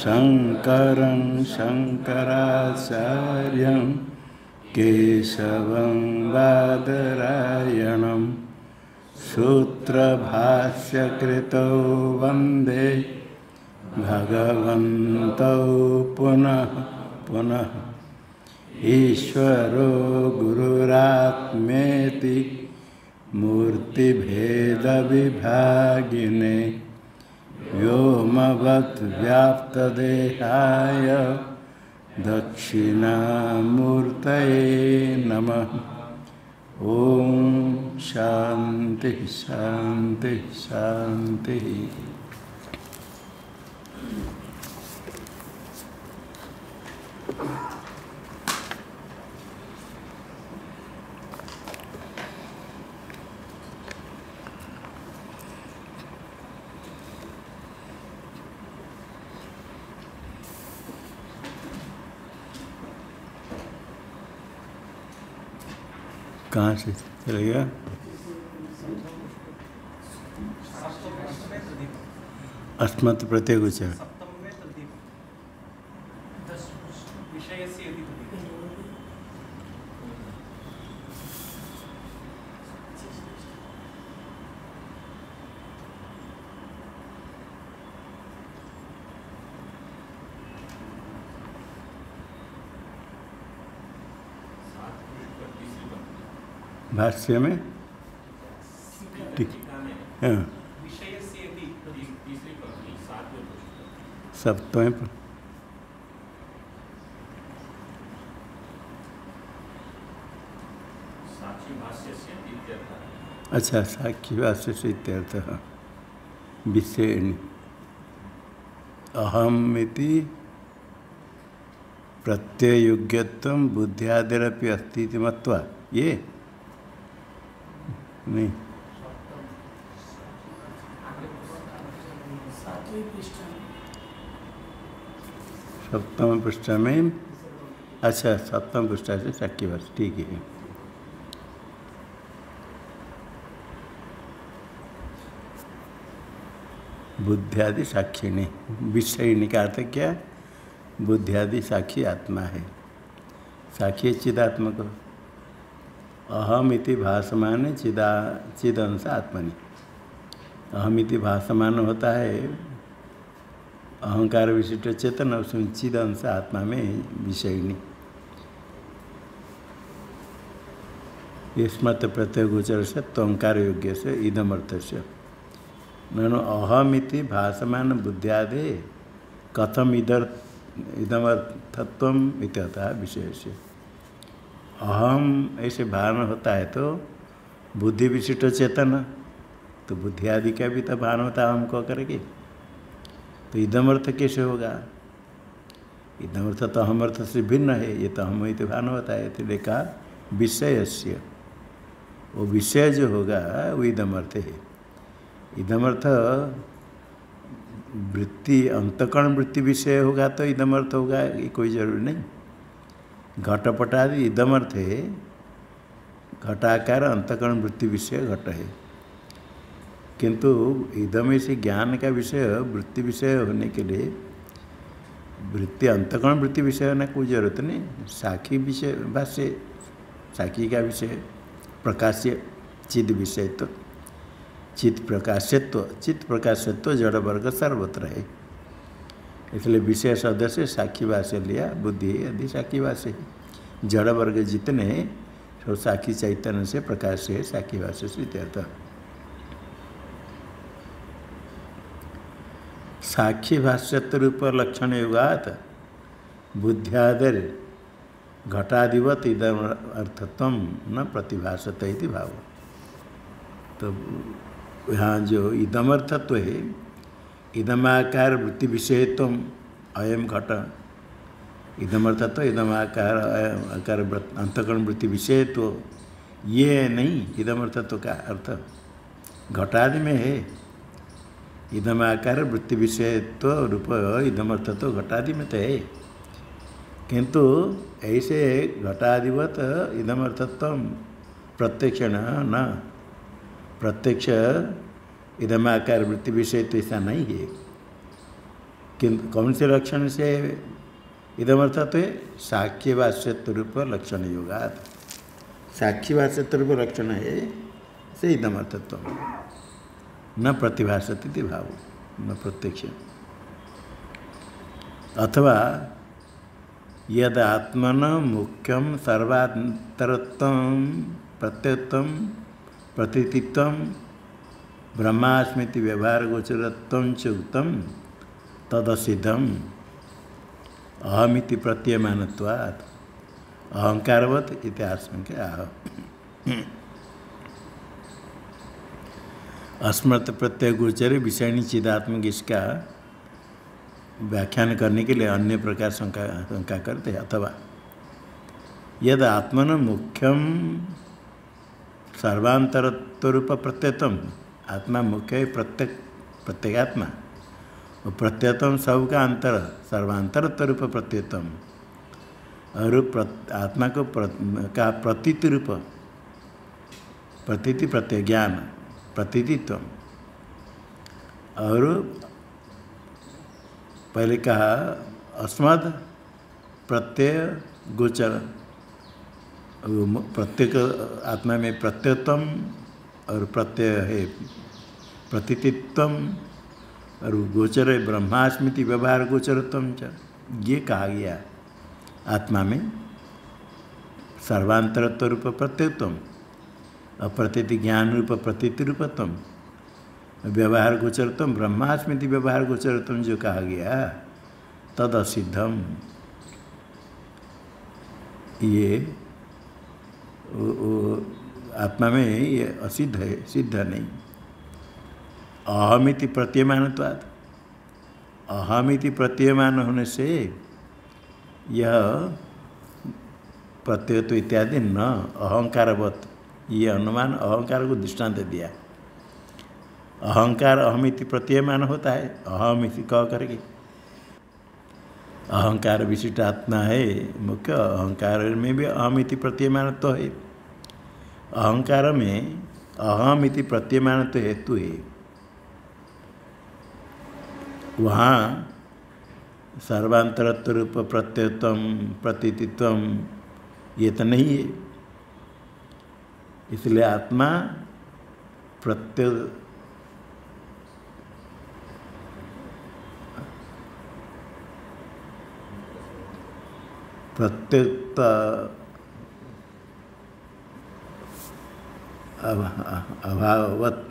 शंकरं शंकराचार्यं केशवं बादरायणं सूत्रभाष्यकृतौ वन्दे भगवन्तौ पुनः पुनः। ईश्वरो गुरुरात्मेति मूर्तिभेदविभागिने व्योमवद्व्याप्तदेहाय दक्षिणामूर्तये नमः। ओम शांति शांति शांति। कहाँ से चलेगा? अस्मत् प्रत्यय गोचर। भाष्य में ठीक हाँ सप्तम अच्छा साक्षी भाष्य से इत्यर्थ विषय अहमिति प्रत्ययोग्यत्वं बुद्ध्यादिरपि अस्ति इति मत्वा ये नहीं सप्तम पृष्ठ में। अच्छा सप्तम पृष्ठ से साक्षी भाष्य ठीक है। बुद्धियादि साक्षी नहीं विषयिणी का अर्थ क्या? बुद्धियादि साक्षी आत्मा है। साक्षी चिदात्मक अहमिति भासमान चिदंश आत्मनि। अहमिति भासमान होता है अहंकार विशिष्ट चेतन, उसमें चिदंश आत्मा में विषयिणी। ये स्मृत प्रत्यय गोचर से त्वंकार योग्य से इदमर्थ से ननु अहमिति भासमान बुद्ध्यादे कथम इदमर्थत्वम इत्यतः विषय से। अहम ऐसे भान होता है तो बुद्धि विशिष्ट चेतन, तो बुद्धि आदि का भी तो भान होता है अहम को करके, तो इदमर्थ कैसे होगा? इदमर्थ तो अहम अर्थ से भिन्न है, ये तो अहम ही तो भान होता है। तो देखा विषय से वो विषय जो होगा वो इदमर्थ है। इदमर्थ वृत्ति अंतकरण वृत्ति विषय होगा तो इदमर्थ होगा, ये कोई जरूरी नहीं। घटपट आदि इदमर्थ है, घटाकार अंतकरण वृत्ति विषय घट है, किंतु इदम से ज्ञान का विषय वृत्ति विषय होने के लिए वृत्ति अंतकरण वृत्ति विषय होने कोई जरूरत नहीं। साक्षी विषय भाष्य साक्षी का विषय प्रकाश्य चिद विषय तो चित्त प्रकाशत्व जड़ वर्ग सर्वत्र है, इसलिए विषय शब्द से साक्षी भाष्य लिया। बुद्धि आदि साक्षी भाष्य, जड़ वर्ग जितने तो साक्षी चैतन्य से प्रकाश है, साक्षी भाष्य से इत्यर्थ। साक्षी भाष्यत्व रूप लक्षण युगात बुद्ध्यादर घटाधिवत इदम अर्थत्व न प्रतिभासत इति भाव। तो यहाँ जो इदमर्थत्व है, इदमाकार वृत्ति विषयत्व अयम घट, इदमर्थत्व इदमाकार आकार अंतकरण वृत्ति विषयत्व ये नहीं इदमर्थत्व का अर्थ घटादि में है। इदमाकार वृत्ति विषयत्व रूप इदमर्थत्व घटादि में तो है, किंतु ऐसे घटादिवत इदमर्थत्व प्रत्यक्ष न प्रत्यक्ष इदमाकार वृत्ति विषय तो ऐसा नहीं है। किंतु कौन से लक्षण से इदमर्थ तो साक्ष्य भाष्यत्व रूप लक्षण योगात। साक्षी भाष्यत्व रूप लक्षण है से इदमर्थत्व न प्रतिभासती भाव न प्रत्यक्ष। अथवा यद आत्मन मुख्यम सर्वांतरत्व प्रत्यत्व प्रतीतित्व ब्रह्मास्मृति व्यवहार गोचरत्व च उक्तम तदसिद्धम अहमिति प्रतीयमानत्वात् अहंकारवत् इति आशंक्य आह। अस्मृत प्रत्यय गोचर विषयणी चिदात्मक इसका व्याख्यान करने के लिए अन्य प्रकार शंका करते हैं। अथवा यद आत्मन मुख्यम सर्वांतरत्वरूप प्रत्ययतम, आत्मा मुख्य है प्रत्येगात्मा और प्रत्ययतम सबका अंतर सर्वांतरत्वरूप प्रत्ययतम और आत्मा को का प्रतीति रूप प्रतीति प्रत्यय ज्ञान प्रतीतित्व और पहले कहा अस्मद प्रत्यय गोचर प्रत्येक आत्मा में प्रत्ययत्म और प्रत्यय है प्रतीतित्व और गोचर है ब्रह्मास्मृति व्यवहार गोचरत्व च। ये कहा गया आत्मा में सर्वांतरत्व रूप प्रत्ययत्व और प्रतीति ज्ञान रूप प्रतीति रूपत्व व्यवहार गोचरत्व ब्रह्मास्मृति व्यवहार गोचरत्व जो कहा गया तद असिद्धम, ये आत्मा में ये असिद्ध है, सिद्ध नहीं। अहमिति प्रतीयमानत्वात्, अहमिति प्रतीयमान होने से यह प्रत्ययत्व इत्यादि न अहंकारवत्, ये अनुमान अहंकार को दृष्टांत दिया। अहंकार अहमिति प्रतीयमान होता है, अहमिति कह करके अहंकार विशिष्ट आत्मा है मुख्य, अहंकार में भी अहमिति प्रतीयमान तो है। अहंकार में अहमिति प्रतीयमान तो हेतु है, वहाँ सर्वांतरत्व रूप प्रत्ययत्व प्रतीतित्व ये तो नहीं है। इसलिए आत्मा प्रत्यक्त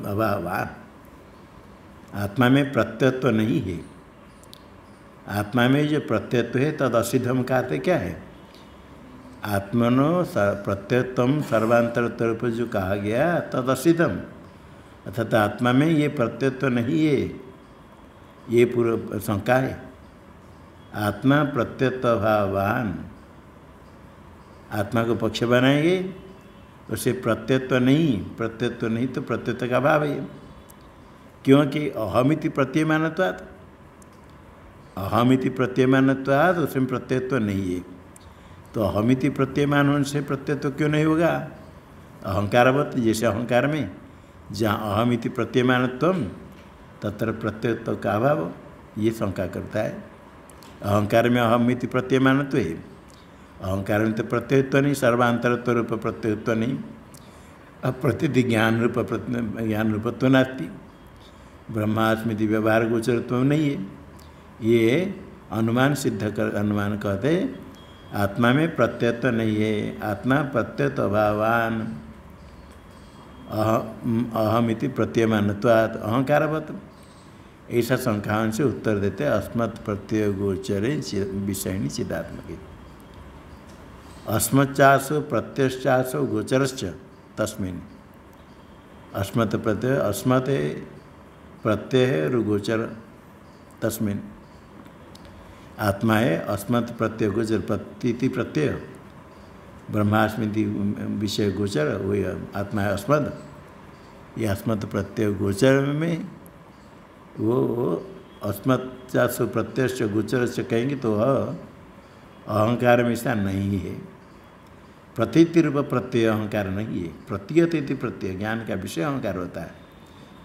अभावान, आत्मा में प्रत्यत्व नहीं है। आत्मा में जो प्रत्यत्व है तद असिद्धम का अर्थ क्या है? आत्मनो प्रत्यत्व सर्वांतरत्व रूप जो कहा गया तद असिद्धम, अर्थात आत्मा में ये प्रत्यत्व नहीं है, ये पूर्व शंका है। आत्मा प्रत्यत्व भावान, आत्मा को पक्ष बनाएंगे उसे प्रत्यत्व नहीं तो प्रत्यत्व का भाव है, क्योंकि अहमिति प्रतीयमानत्वात्, अहमिति प्रतीयमानत्वात् उसमें प्रत्यत्व नहीं है। तो अहमिति प्रतीयमान होने से प्रत्यत्व क्यों नहीं होगा? अहंकारवत्, जैसे अहंकार में जहाँ अहमिति प्रतीयमानत्व तत्र प्रत्यत्व का अभाव, ये शंका करता है। अहंकार में अहमिति प्रतीयमानत्व है, अहंकार में तो प्रत्ययत्व नहीं, सर्वांतरत्व रूप प्रत्ययत्व नहीं, अब प्रतीति ज्ञान रूपत्व नास्ति, ब्रह्मास्मृति व्यवहार गोचरत्व नहीं है। ये अनुमान सिद्ध कर, अनुमान कहते आत्मा में प्रत्ययत्व नहीं है, आत्मा प्रत्ययत्व अभावान अहमिति प्रतीयमानत्वात् अहंकारवत्, ऐसा शंकाओं से उत्तर देते अस्मत् प्रत्यय गोचरे विषयणी चिदात्मके। अस्मच्चासो प्रत्ययश्चासो गोचरश्च तस्मिन्, अस्मत् प्रत्यय, अस्मत् प्रत्यय है और गोचर तस्मिन्, आत्मा है अस्मत् प्रत्यय गोचर प्रतीति प्रत्यय ब्रह्मास्मृति विषय गोचर, वही आत्मा है अस्मद। ये अस्मत् प्रत्यय गोचर में वो अस्मत्चासो प्रत्ययश्च गोचरश्च कहेंगे तो अहंकार में ऐसा नहीं है। प्रतीति रूप प्रत्यय अहंकार नहीं है, प्रतीयत इति प्रत्यय ज्ञान का विषय अहंकार होता है,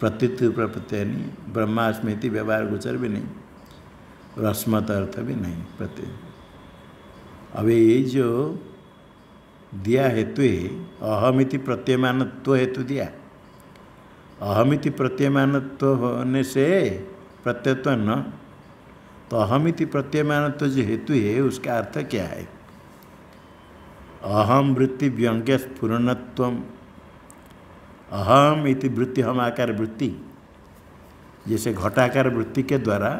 प्रतीति रूप प्रत्यय नहीं, ब्रह्मास्मृति व्यवहार गोचर भी नहीं। रस्मत अर्थ भी नहीं प्रत्यय। अभी जो दिया हेतु है अहमिति प्रत्ययमानत्व हेतु दिया। अहमिति प्रत्ययमानत्व होने से प्रत्ययत्व न, तो अहमिति प्रत्ययमानत्व जो हेतु है उसका अर्थ क्या है? अहम वृत्ति व्यंग्य स्फुरणत्व। अहम इति वृत्ति, हम आकार वृत्ति, जैसे घटाकार वृत्ति के द्वारा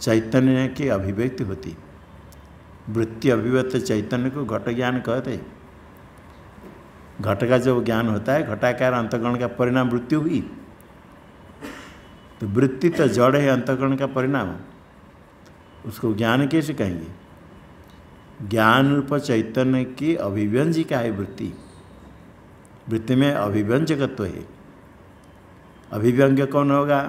चैतन्य की अभिव्यक्ति होती। वृत्ति अभिव्यक्त चैतन्य को घट ज्ञान कहते। घट का जब ज्ञान होता है, घटाकार अंतःकरण का परिणाम वृत्ति हुई, तो वृत्ति तो जड़ है अंतःकरण का परिणाम, उसको ज्ञान कैसे कहेंगे? ज्ञान रूप चैतन्य की अभिव्यंजिका है वृत्ति। वृत्ति में अभिव्यंजकत्व है। अभिव्यंग्य कौन होगा?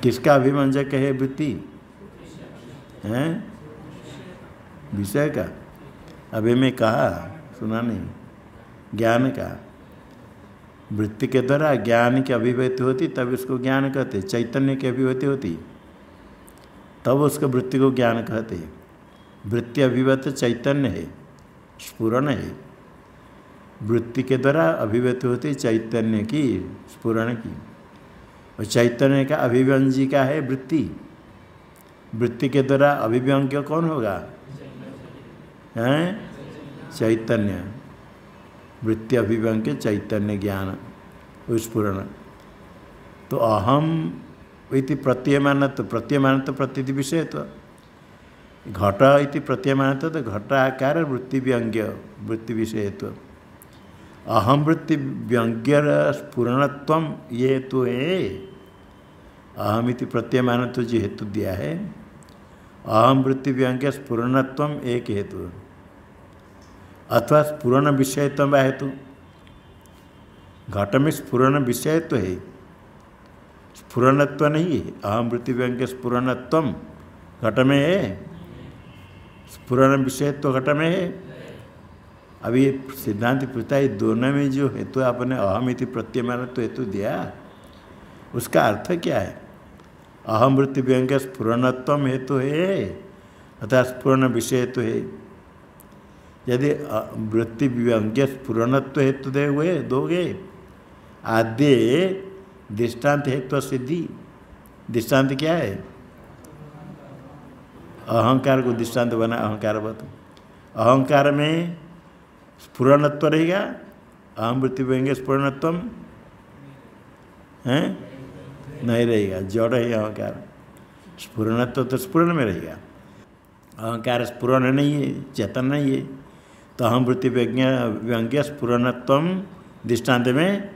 किसका अभिव्यंजक है वृत्ति? हैं? विषय का। अभी मैं कहा, सुना नहीं? ज्ञान का। वृत्ति के द्वारा ज्ञान की अभिव्यक्ति होती, तब उसको ज्ञान कहते। चैतन्य की अभिव्यक्ति होती, तब उसको वृत्ति को ज्ञान कहते। वृत्ति अभिव्यक्त चैतन्य है, स्फुरण है। वृत्ति के द्वारा अभिव्यक्ति होती चैतन्य की, स्फुरण की। और चैतन्य का अभिव्यंजिका है वृत्ति। वृत्ति के द्वारा अभिव्यंग्य कौन होगा? हैं? चैतन्य। वृत्ति अभिव्यंग्य चैतन्य ज्ञान स्फुरण। तो अहम इति प्रत्ययमानत्व, प्रत्ययमानत्व प्रतीति विषयत्व। घट इति प्रत्ययमानत्व, तो घटाकार वृत्ति व्यंग्य वृत्ति विषयत्व। अहम वृत्ति व्यंग्य स्फुरणत्व ये हेतु है। अहम इति प्रत्ययमानत्व जो हेतु दिया है, अहम वृत्ति व्यंग्य स्फुरणत्व एक हेतु, अथवा स्फुरण विषयत्व हेतु। घट में स्फुरण विषयत्व है, स्फुरणत्व नहीं है। अहम वृत्ति व्यंग्य स्फुरणत्व घट में है, स्फुरण विषयत्व घट में है। अभी सिद्धांत पूछता है, दोनों में जो हेतु आपने अहम इति प्रत्ययमानत्व हेतु दिया, उसका अर्थ क्या है? अहम वृत्ति व्यंग्य स्फुरणत्व हेतु है अथवा स्फुरण विषयत्व है। यदि वृत्ति व्यंग्य स्फुरणत्व हेतु दे हुए दोगे, आद्य दृष्टांत हेतु सिद्धि। दृष्टांत क्या है? अहंकार को दृष्टांत बना, अहंकारवत। अहंकार में स्फुरणत्व रहेगा, अहम वृत्ति व्यंग्य स्फुरणत्व है नहीं रहेगा, जड़ है अहंकार। स्फुरणत्व तो स्फुरण में रहेगा, अहंकार स्फुरण नहीं है, चेतन नहीं है। तो अहम वृत्ति व्यंग्य स्फुरणत्व दृष्टांत में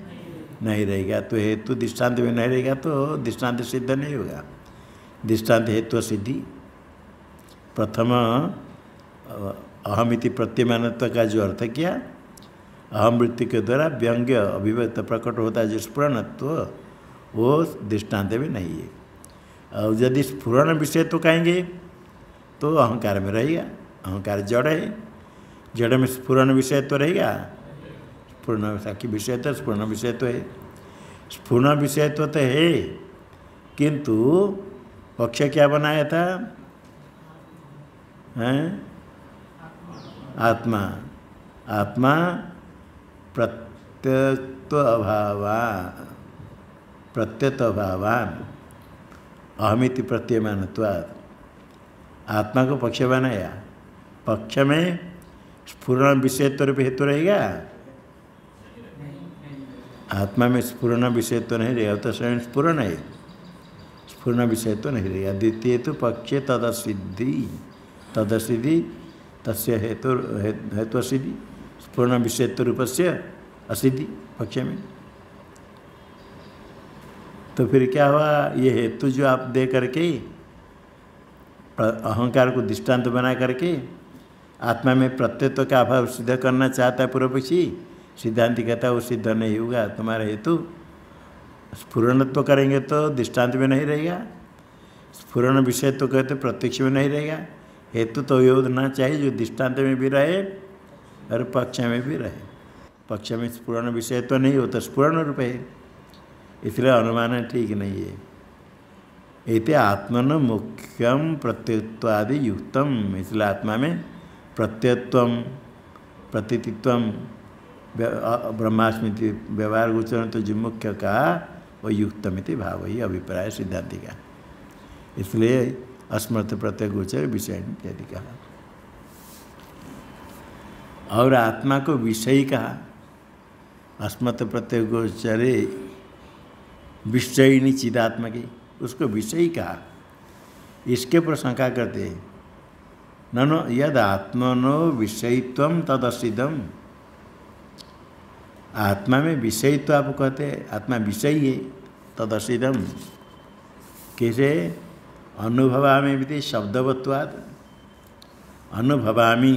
नहीं रहेगा। तो हेतु दृष्टांत में नहीं रहेगा तो दृष्टांत सिद्ध नहीं होगा। दृष्टांत हेतु सिद्धि। प्रथम अहमिति प्रत्ययमानत्व का जो अर्थ किया, अहम वृत्ति के द्वारा व्यंग्य अभिव्यक्त प्रकट होता है जो स्फुरणत्व, वो दृष्टांत में नहीं है। और यदि स्फुरण विषय तो कहेंगे तो अहंकार में रहेगा। अहंकार जड़ है, जड़ में स्फुरण विषय तो रहेगा। स्फुरण साक्षी विषय तो स्फुरण विषय तो है, स्फुरण विषय तो है, किंतु पक्ष क्या बनाया था? हैं? आत्मा। आत्मा प्रत्यत्व अभावान, प्रत्यत अभावान अहमिति प्रत्ययमानत्वात्। आत्मा को पक्ष बनाया, पक्ष में स्फुरण विषयत्व रूप हेतु रहेगा। आत्मा में स्फुरण विषयत्व नहीं रहेगा, तो स्वयं स्फुरण है, स्फुरण विषयत्व नहीं रहेगा। द्वितीय तो पक्ष तदसिद्धि, तदसिद्धि तस्य हेतु हेतु असिद्धि, स्फुरण विषयत्व रूप से असिद्धि पक्ष में। तो फिर क्या हुआ? ये हेतु जो आप दे करके अहंकार को दृष्टांत बना करके आत्मा में प्रत्यत्व का अभाव सिद्ध करना चाहता है पूर्व पक्षी। सिद्धांत कहता है वो सिद्ध नहीं होगा, तुम्हारा हेतु स्फुरणत्व करेंगे तो दृष्टांत में नहीं रहेगा, स्फुरण विषय तो कहते प्रत्यक्ष में नहीं रहेगा। हेतु तो ये होना चाहिए जो दृष्टांत में भी रहे और पक्ष में भी रहे। पक्ष में स्फुरण विषय तो नहीं होता, स्फुरण रूप है, इसलिए अनुमान ठीक नहीं है। इति आत्मन मुख्यम प्रत्ययत्वादि युक्तम। इसलिए आत्मा में प्रत्ययत्वम प्रतीतित्वम ब्रह्मास्मृति व्यवहार गोचरण तो जो मुख्य का वो युक्तमिति भाव ही अभिप्राय सिद्धांति का। इसलिए अस्मृत प्रत्यय गोचर विषय इत्यादि कहा। और आत्मा को विषयी कहा। अस्मृत प्रत्यय गोचरे विषयिनी चिदात्मा की, उसको विषयी कहा। इसके पर शंका करते हैं, ननो यद आत्मनो विषयित्वम तदसिदम। आत्मा में विषयित्व आप कहते हैं, आत्मा विषयी है, तदसिदम कैसे? अनुभवामि विधि शब्दवत्वात्। अनुभवामि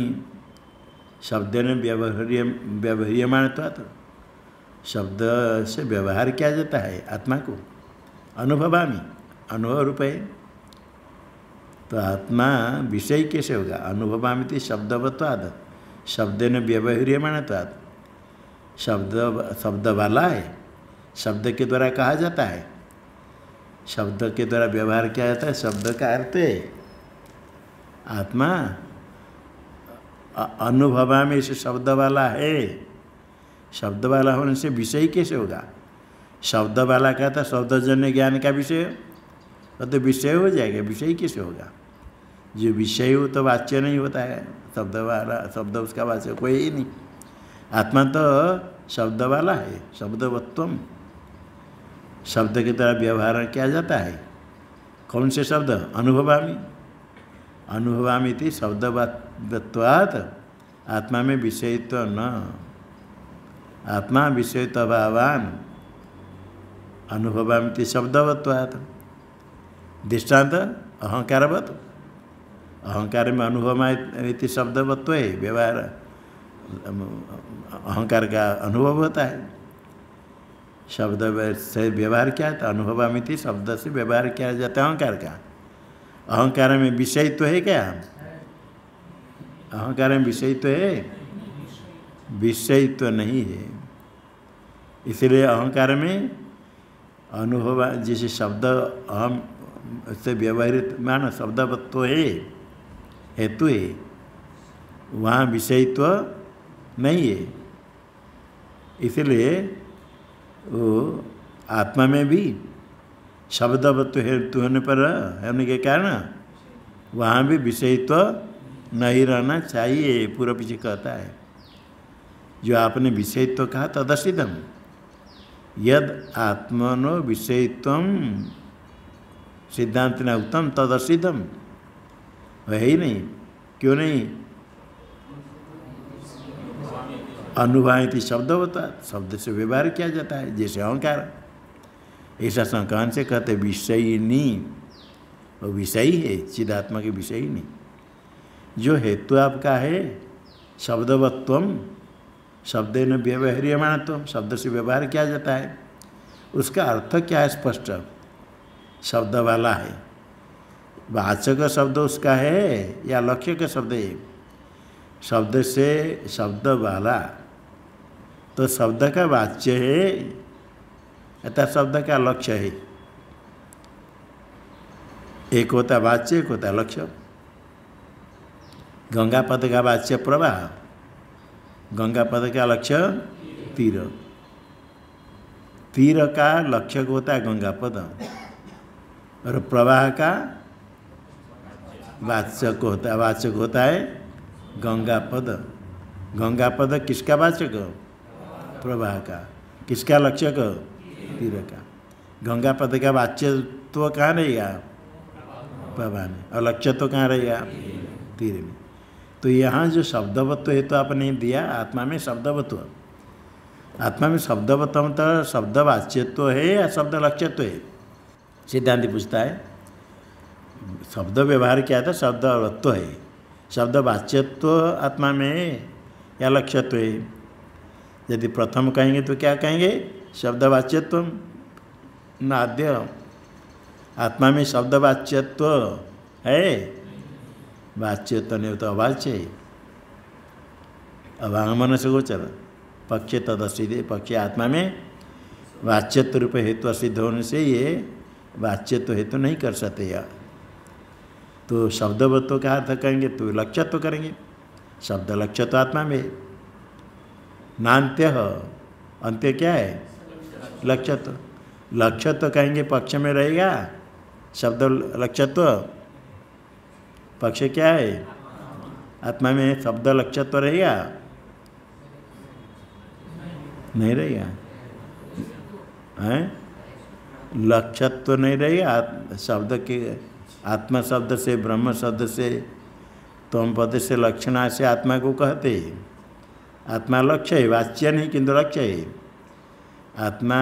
शब्देन व्यवहार्यमानत्वात्, शब्द से व्यवहार किया जाता है आत्मा को। अनुभवामि अनुभव रूप है, तो आत्मा विषय कैसे होगा? अनुभवामि शब्दवत्वात्, शब्देन व्यवहार्यमानत्वात्। शब्द वाला है, शब्द के द्वारा कहा जाता है, शब्द के द्वारा व्यवहार किया जाता है, शब्द का अर्थ है। आत्मा अनुभवामि से शब्द वाला है, शब्द वाला होने से विषय कैसे होगा? शब्द वाला का था शब्दजन्य ज्ञान का विषय, तो विषय हो जाएगा, विषय कैसे होगा? जो विषय हो तो वाच्य नहीं होता है, शब्द वाला, शब्द उसका वाच्य कोई ही नहीं। आत्मा तो शब्द वाला है, शब्दवत्वम, शब्द के द्वारा व्यवहार किया जाता है। कौन से शब्द? अनुभवामि। अनुभवामि थी शब्दवत्वात्, आत्मा में विषयत्व न, आत्मा विषयत्वाभावान। अनुभवामि थी शब्दवत्वात्। दृष्टांत अहंकारवत्, अहंकार में अनुभवामि शब्दवत्व है, व्यवहार अहंकार का अनुभव होता है। शब्द से व्यवहार किया था, अनुभवामि थी शब्द से व्यवहार किया जाता है अहंकार का। अहंकार में विषय तो है क्या? अहंकार में विषय तो है? विषय तो नहीं है। इसलिए अहंकार में अनुभव, जैसे शब्द अहम से व्यवहारित मान शब्दवत्व है, हेतु है, वहाँ विषयत्व नहीं है। इसलिए वो आत्मा में भी शब्दवत्व हेतु होने पर, होने के कारण वहाँ भी विषयत्व नहीं रहना चाहिए। पूर्व पीछे कहता है, जो आपने विषयत्व कहा तदसिदम, यद आत्मनो विषयत्वम सिद्धांत न उत्तम तदसिदम, है ही नहीं। क्यों नहीं? अनुभवायति शब्दवता, शब्द से व्यवहार किया जाता है, जैसे अहंकार। ऐसा संकान से कहते विषयिनी, वो विषयी है, चिदात्मा के विषयी नहीं। जो हेतु आपका है शब्दवत्वम, शब्देन व्यवहार्यमानत्वम, शब्द से व्यवहार किया जाता है, उसका अर्थ क्या है? स्पष्ट शब्द वाला है। वाचक शब्द उसका है या लक्ष्य का शब्द है? शब्द से शब्द वाला, तो शब्द का वाच्य है अतः शब्द का लक्ष्य है। एक होता वाच्य, एक होता लक्ष्य। गंगा पद का वाच्य प्रवाह, गंगा पद का लक्ष्य तीर, तीर का लक्ष्य होता है गंगा पद, और प्रवाह का वाचक होता है गंगा पद। गंगा पद किसका वाचक? प्रवाह का। किसका लक्ष्य? तीर का। गंगा पद का वाच्य तो कहाँ रहेगा? प्रवाह में, और लक्ष्य तो कहाँ रहेगा? तीर में। तो यहाँ जो शब्दवत्व है तो आपने दिया, आत्मा में शब्दवत्व, आत्मा में शब्दवत्व तो शब्द वाच्यत्व है या शब्द लक्ष्यत्व है? सिद्धांत पूछता है। शब्द व्यवहार क्या था? शब्दवत्व है। शब्द वाच्यत्व आत्मा में या लक्ष्यत्व है? यदि प्रथम कहेंगे तो क्या कहेंगे? शब्द वाच्यत्व नाद्य। आत्मा में शब्द वाच्यत्व है, वाच्यत्व नहीं तो अवाच्य है। अवांगमन से गोचर पक्ष तदसिद्धे, पक्ष आत्मा में वाच्यत्व रूप हेतु सिद्ध होने से ये वाच्य तो हेतु नहीं कर सकते या तो शब्दवत्व का अर्थ करेंगे तो लक्ष्यत्व करेंगे। शब्द लक्ष्य तो आत्मा में है। नान्त्य अंत्य क्या है? लक्ष्यत्व। लक्ष्यत्व कहेंगे पक्ष में रहेगा। शब्द लक्ष्यत्व पक्ष क्या है? आत्मा में शब्द लक्ष्यत्व रहेगा? नहीं रहेगा। हैं? लक्ष्यत्व नहीं रहेगा। शब्द के आत्मा शब्द से ब्रह्म शब्द से तम पद से लक्षणा से आत्मा को कहते हैं। आत्मा लक्ष्य है, वाच्य नहीं किंतु लक्ष्य है। आत्मा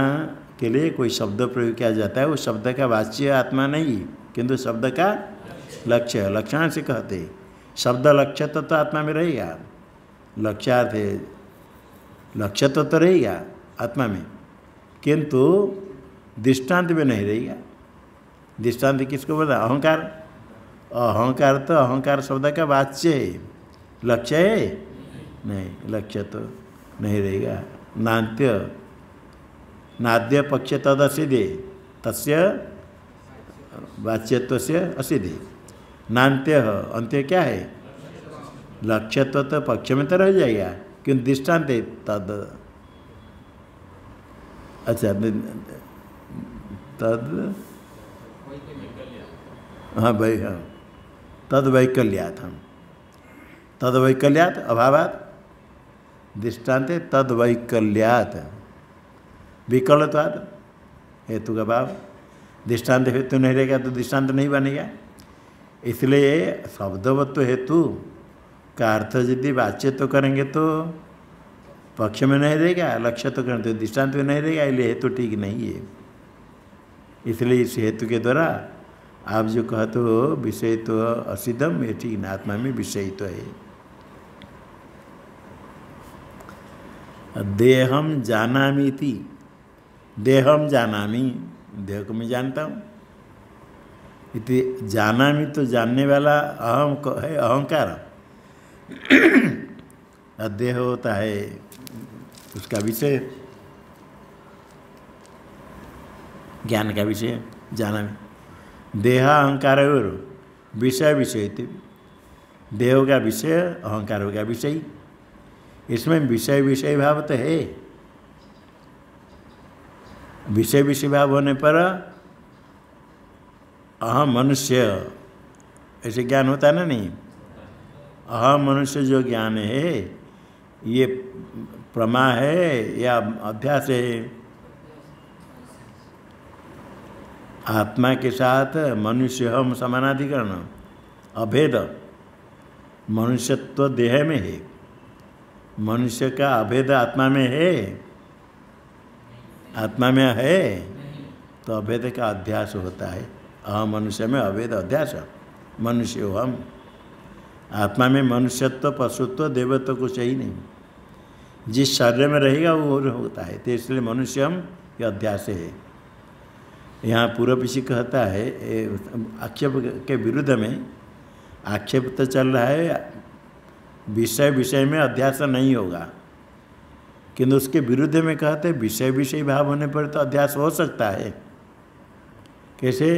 के लिए कोई शब्द प्रयोग किया जाता है, वो शब्द का वाच्य आत्मा नहीं किंतु शब्द का लक्ष्य, लक्षण से कहते। शब्द लक्ष्य तो आत्मा में रहेगा। लक्ष्यार्थ है, लक्ष्य तो रहेगा आत्मा में किंतु दृष्टांत में नहीं रहेगा। दृष्टांत किसको बोला? अहंकार। अहंकार तो अहंकार शब्द का वाच्य है, लक्ष्य है नहीं, लक्ष्य तो नहीं रहेगा। नान्त्य नाद्य पक्ष तद असिधे तस्य वाच्यत्व से असिधे। नान्त्य अंत्य क्या है? लक्ष्यत्व तो पक्ष में तो रह जाएगा किंतु दृष्टांत है तद। अच्छा तद हाँ भाई हाँ तद वैकल्यात। हम तद वैकल्यात अभावात दृष्टान्त तद वैकल्यात विकलत्वात् हेतु का भाव। दृष्टांत हेतु नहीं रहेगा तो दृष्टांत नहीं बनेगा। इसलिए शब्दवत्व हेतु का अर्थ यदि वाच्य तो करेंगे तो पक्ष में नहीं रहेगा, लक्ष्य तो करेंगे तो दृष्टांत में नहीं रहेगा। इसलिए हेतु ठीक नहीं है। इसलिए इस हेतु के द्वारा आप जो कहते हो विषय तो असिद्धम, ये ठीक ना। आत्मा में विषय तो है। देहम जानामि थी, देहम जानामि, देह को मैं जानता हूँ। इति जानामि तो जानने वाला अहम है, अहंकार। देह होता है उसका विषय, ज्ञान का विषय जानामि। देह अहंकार और विषय विषय, देह का विषय अहंकार का विषय। इसमें विषय विषय भाव तो है। विषय विषय भाव होने पर अहम मनुष्य ऐसे ज्ञान होता है ना? नहीं, अहम मनुष्य जो ज्ञान है ये प्रमा है या अध्यास है? आत्मा के साथ मनुष्य हम समानाधिकरण अभेद मनुष्यत्व देह में है। मनुष्य का अभेद आत्मा में है? आत्मा में है तो अभेद का अध्यास होता है। अहम मनुष्य में अभेद अध्यास, मनुष्य हो हम। आत्मा में मनुष्यत्व पशुत्व देवत्व कुछ ही नहीं। जिस शरीर में रहेगा वो होता है, तो इसलिए मनुष्य हम ये अध्यास है। यहाँ पूर्व पीछे कहता है आक्षेप के विरुद्ध में। आक्षेप तो चल रहा है विषय विषय में अध्यास नहीं होगा, किंतु उसके विरुद्ध में कहते विषय विषय भाव होने पर तो अध्यास हो सकता है। कैसे?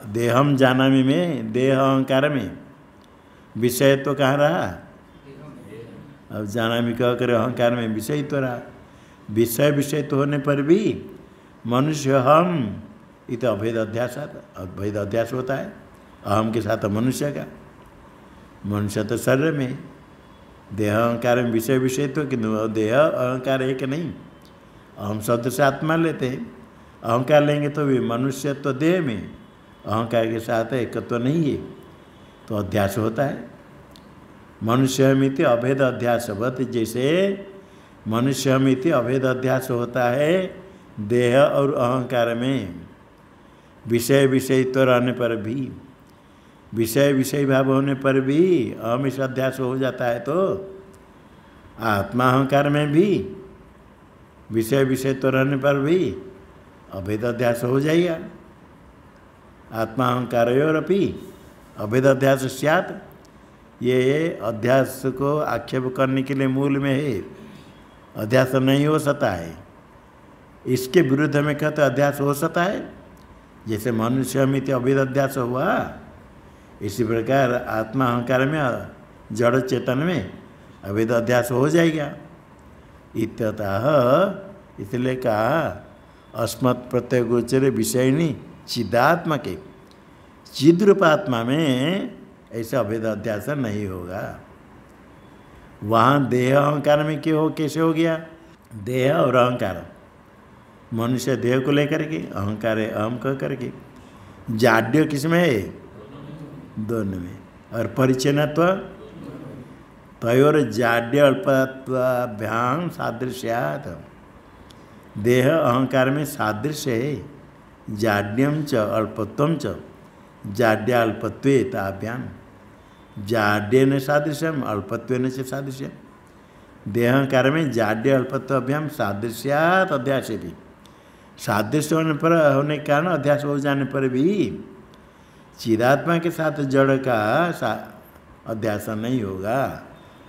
देहम जानामि में देह अहंकार में विषय तो कहाँ रहा? अब जानामि कह कर अहंकार में विषय तो रहा। विषय विषय तो होने पर भी मनुष्य हम इत अभेद अध्यास, अभेद अध्यास होता है अहम के साथ मनुष्य का। मनुष्य तो शरीर में, देह अहंकार में विषय विषय तो, किंतु देह अहंकार एक नहीं। अहम शब्द से आत्मा लेते हैं, अहंकार लेंगे तो भी मनुष्य तो देह में, अहंकार के साथ एक तो नहीं है, तो अध्यास होता है। मनुष्यमिति अभेद अध्यासवत, जैसे मनुष्यमिति अभेद अध्यास होता है देह और अहंकार में। विषय विषय तो रहने पर भी, विषय विषय भाव होने पर भी अहम इस अध्यास हो जाता है। तो आत्मा अहंकार में भी विषय विषय तो रहने पर भी अभेद अध्यास हो जाएगा। आत्मा अहंकार और अपि अभेद अध्यास स्यात्। ये अध्यास को आक्षेप करने के लिए मूल में है, अध्यास नहीं हो सकता है। इसके विरुद्ध में कहते अध्यास हो सकता है, जैसे मनुष्य में अभेद अध्यास हुआ, इसी प्रकार आत्मा अहंकार में जड़ चेतन में अभेद अध्यास हो जाएगा। इत्यतः इसलिए कहा अस्मत् प्रत्यय गोचर विषयनी चिदात्मा के चिद्रूपात्मा में ऐसा अभेद अध्यास नहीं होगा। वहाँ देह अहंकार में क्यों कैसे हो गया? देह और अहंकार, मनुष्य देह को लेकर के, अहंकार है अहम कह करके। जाड्य किस में है? दोनों में। और परिचन्नत्व तयोर जाड्य अल्पत्वाभ्याम सादृश्यात्, देह अहंकार में सादृश्य है। जाड्यम च अल्पत्वम च जाड्याल्पत्वे ताभ्याम, जाड्येन सादृश्यम अल्पत्वेन च सादृश्यम। देह अहंकार में जाड्य अल्पत्वाभ्याम सादृश्यात् अध्यास भी, सादृश्य होने के कारण अध्यास हो जाने पर भी चिदात्मा के साथ जड़ का अध्यास नहीं होगा।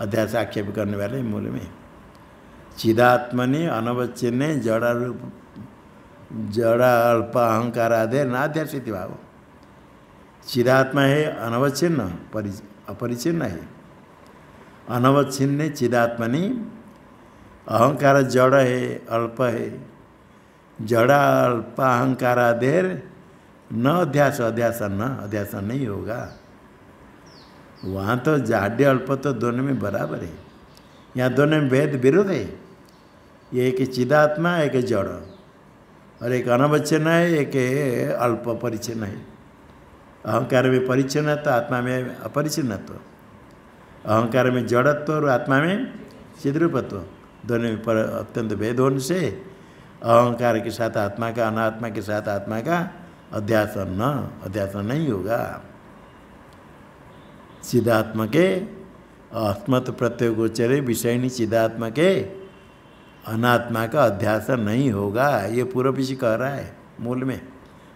अध्यास आक्षेप करने वाले मूल में चिदात्मने अनवच्छिन्ने जड़ा रूप जड़ा अल्प अहंकार आदि नाध्यासित भाव। चिदात्मा है अनवच्छिन्न, अपरिचिन्न है। अनवच्छिन्न चिदात्मनि, अहंकार जड़ है अल्प है, जड़ा अल्प अहंकार आदि न अध्यास, अध्यास नहीं होगा। वहाँ तो जाड्य अल्प तो दोनों में बराबर है, यहाँ दोनों में भेद विरोध है। ये एक चिदात्मा एक जड़, और एक अनवच्छिन्न है एक अल्प परिच्छिन्न है। अहंकार में परिच्छिन्नत्व, आत्मा में अपरिच्छिन्नत्व। अहंकार में जड़त्व और आत्मा में चिद्रूपत्व, दोनों में पर अत्यंत भेद होने से अहंकार के साथ आत्मा का, अनात्मा के साथ आत्मा का अध्यास नहीं होगा। चिदात्मा के अस्मत् प्रत्यय गोचरे विषयनी चिदात्मा के अनात्मा का अध्यास नहीं होगा। ये पूर्व पीछे कह रहा है मूल में,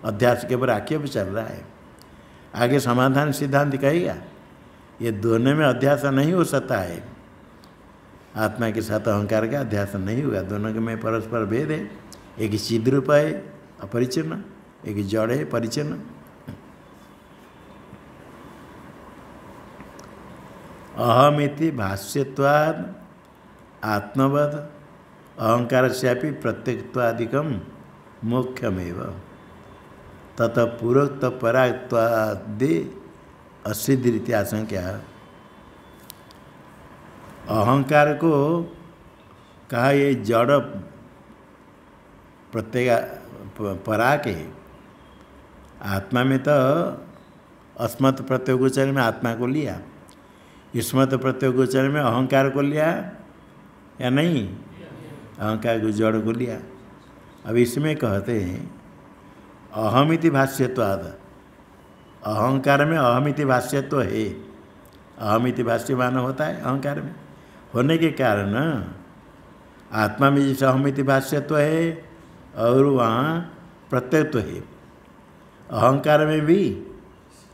अध्यास के ऊपर आक्षेप चल रहा है। आगे समाधान सिद्धांत कहेगा ये दोनों में अध्यास नहीं हो सकता है। आत्मा के साथ अहंकार का अध्यास नहीं होगा, दोनों के में परस्पर भेद है। एक चिद्रूप है अपरिचिन्न, एक जड़ है परिचिन्न। अहमिति भाष्यत्वाद आत्मवद अहंकार से प्रत्यक्त्वादिकम मुख्यमेव तथा पूर्वोक्त पराक्त्वादि असिद्ध रीति आशंका। अहंकार को कहा ये जड़ प्रत्येक पराक है। आत्मा में तो अस्मत् प्रत्यय गोचर में आत्मा को लिया, स्मत् प्रत्यय गोचर में अहंकार को लिया या नहीं? अहंकार को जड़ को लिया। अब इसमें कहते हैं अहमिति भाष्यत्वाद, अहंकार में अहमिति भाष्यत्व है। अहमिति भाष्यमान होता है अहंकार में, होने के कारण आत्मा में जैसे अहमिति भाष्यत्व है और वहाँ प्रत्ययत्व है। अहंकार में भी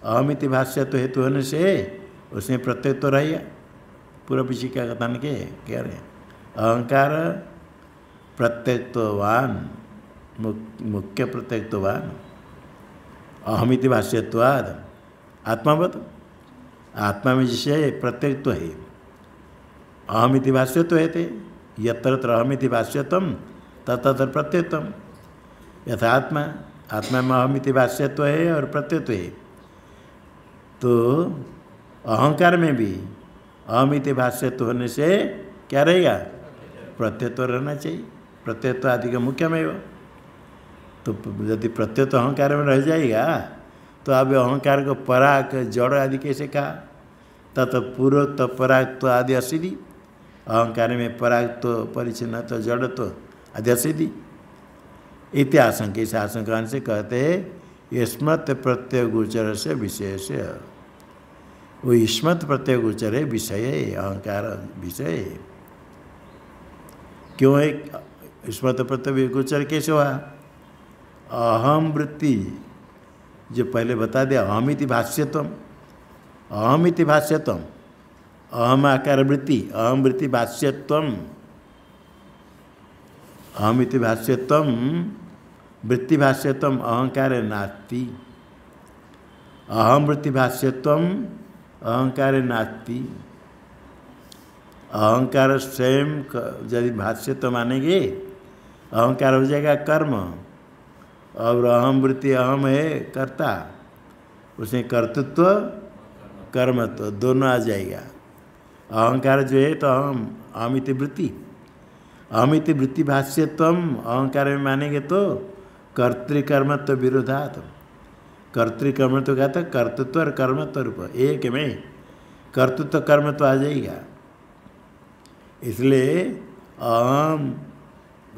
अहमिति भाष्यत्व हेतु होने से उसमें प्रत्ययत्व रहेगा। पूर्व पीछे क्या कथन के कह रहे हैं? अहंकार प्रत्ययत्ववान, मुख्य प्रत्ययत्ववान, अहमिति भाष्यत्वाद आत्मावत। आत्मा में जैसे प्रत्ययत्व है, अहमिति भाष्यत्व है थे, यत्र अहमिति भाष्यत्वम तत्र प्रत्ययत्वम। यथात्मा, आत्मा में अहमिति भाष्यत्व है और प्रत्ययत्व है, तो अहंकार में भी अहमिति भाष्यत्व होने से क्या रहेगा? प्रत्ययत्व रहना चाहिए। प्रत्ययत्व आदि का मुख्यमेव। तो यदि प्रत्ययत्व अहंकार में रह जाएगा तो अब अहंकार को पराक जड़ आदि कैसे कहा? तत् पूर्वोक्त पराक्त्व आदि असिद्धि। अहंकार में पराक्त्व परिचिन्नत्व जड़त्व आदि असिद्धि इति आशंका। इस आशंका से कहते हैं स्मृत प्रत्यय गोचर से विशेष, वो स्मृत प्रत्यय गोचर है, विषय है, अहंकार विषय है। क्यों है स्मृत प्रत्यय गोचर? कैसे हुआ? अहम वृत्ति जो पहले बता दिया, अहमिति भाष्यत्वम, अहमिति भाष्यत्वम, अहम आकार वृत्ति, अहम वृत्ति भाष्यत्वम, अहमिति भाष्यत्वम वृत्तिभाष्यत्वम अहंकार नास्ति। अहम वृत्तिभाष्यत्वम अहंकार नास्ति। अहंकार स्वयं यदि भाष्यत्व मानेंगे अहंकार हो जाएगा कर्म, और अहम वृत्ति अहम है कर्ता, उसमें कर्तृत्व कर्मत्व दोनों आ जाएगा। अहंकार जो है तो अहमिति वृत्ति, अहमिति वृत्ति भाष्यत्व अहंकार में मानेंगे तो कर्तृकर्मत्व विरोधात। कर्तृकर्मत्व का था कर्तृत्व और कर्मत्व रूप एक में कर्तृत्व कर्मत्व आ जाएगा। इसलिए अहम